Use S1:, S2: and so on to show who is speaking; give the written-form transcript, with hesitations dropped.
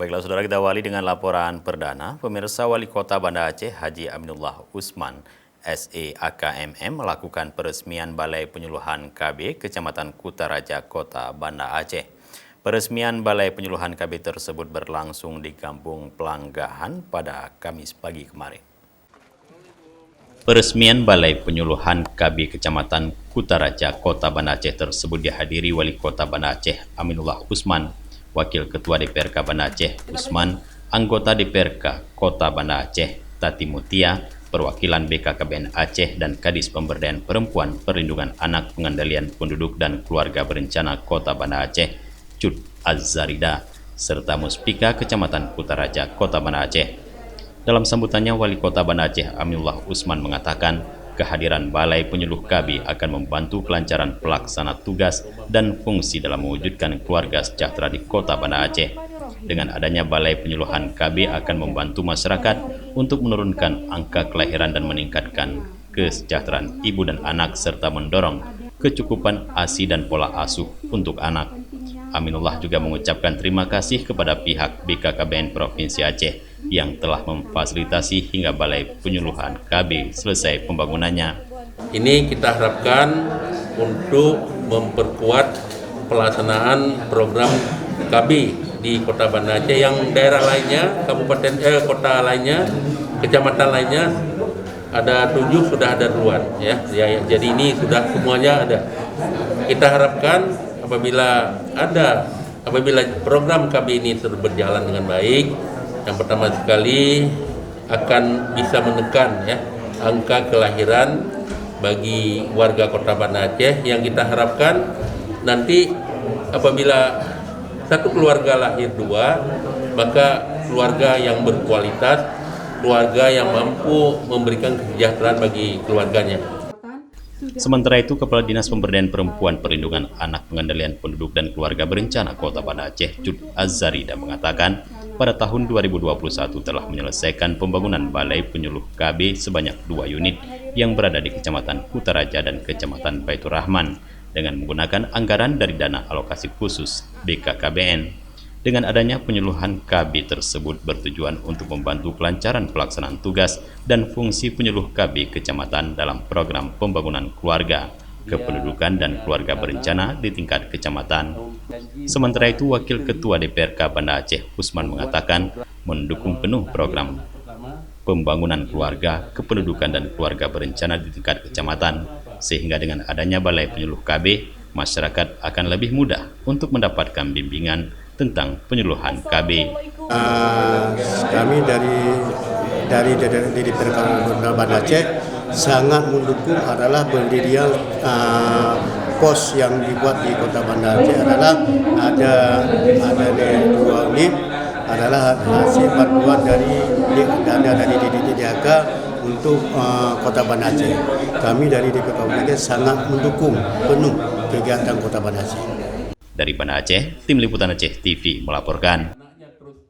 S1: Baiklah saudara, kita awali dengan laporan perdana. Pemirsa, Wali Kota Banda Aceh Haji Aminullah Usman SEAKMM melakukan peresmian Balai Penyuluhan KB Kecamatan Kutaraja Kota Banda Aceh. Peresmian Balai Penyuluhan KB tersebut berlangsung di Kampung Pelanggahan pada Kamis pagi kemarin. Peresmian Balai Penyuluhan KB Kecamatan Kutaraja Kota Banda Aceh tersebut dihadiri Wali Kota Banda Aceh Aminullah Usman, Wakil Ketua DPRK Banda Aceh Usman, anggota DPRK Kota Banda Aceh Tati Mutia, perwakilan BKKBN Aceh dan Kadis Pemberdayaan Perempuan, Perlindungan Anak, Pengendalian Penduduk dan Keluarga Berencana Kota Banda Aceh Cut Azzarida, serta Muspika Kecamatan Kutaraja Kota Banda Aceh. Dalam sambutannya, Wali Kota Banda Aceh Aminullah Usman mengatakan kehadiran Balai Penyuluh KB akan membantu kelancaran pelaksana tugas dan fungsi dalam mewujudkan keluarga sejahtera di Kota Banda Aceh. Dengan adanya Balai Penyuluhan KB akan membantu masyarakat untuk menurunkan angka kelahiran dan meningkatkan kesejahteraan ibu dan anak serta mendorong kecukupan ASI dan pola asuh untuk anak. Aminullah juga mengucapkan terima kasih kepada pihak BKKBN Provinsi Aceh yang telah memfasilitasi hingga Balai Penyuluhan KB selesai pembangunannya.
S2: Ini kita harapkan untuk memperkuat pelaksanaan program KB di Kota Banda Aceh yang daerah lainnya, kota lainnya, kecamatan lainnya ada 7 sudah ada duluan ya. Jadi ini sudah semuanya ada. Kita harapkan apabila program KB ini terus berjalan dengan baik, yang pertama sekali akan bisa menekan ya angka kelahiran bagi warga Kota Banda Aceh, yang kita harapkan nanti apabila satu keluarga lahir 2, maka keluarga yang berkualitas, keluarga yang mampu memberikan kesejahteraan bagi keluarganya.
S1: Sementara itu, Kepala Dinas Pemberdayaan Perempuan, Perlindungan Anak, Pengendalian Penduduk dan Keluarga Berencana Kota Banda Aceh Cut Azzarida mengatakan pada tahun 2021 telah menyelesaikan pembangunan Balai Penyuluh KB sebanyak 2 unit yang berada di Kecamatan Kutaraja dan Kecamatan Baitur Rahman dengan menggunakan anggaran dari dana alokasi khusus BKKBN. Dengan adanya penyuluhan KB tersebut bertujuan untuk membantu kelancaran pelaksanaan tugas dan fungsi penyuluh KB kecamatan dalam program pembangunan keluarga, kependudukan dan keluarga berencana di tingkat kecamatan. Sementara itu, Wakil Ketua DPRK Banda Aceh Usman mengatakan mendukung penuh program pembangunan keluarga, kependudukan dan keluarga berencana di tingkat kecamatan, sehingga dengan adanya Balai Penyuluh KB, masyarakat akan lebih mudah untuk mendapatkan bimbingan tentang penyuluhan KB.
S3: Kami dari DPRK Banda Aceh sangat mendukung adalah pendirian pos yang dibuat di Kota Banda Aceh adalah ada 2 unit adalah hasil bantuan dari dana dari DDTDHK untuk Kota Banda Aceh. Kami dari DPRK Banda Aceh sangat mendukung penuh kegiatan Kota Banda Aceh.
S1: Dari Banda Aceh, Tim Liputan Aceh TV melaporkan.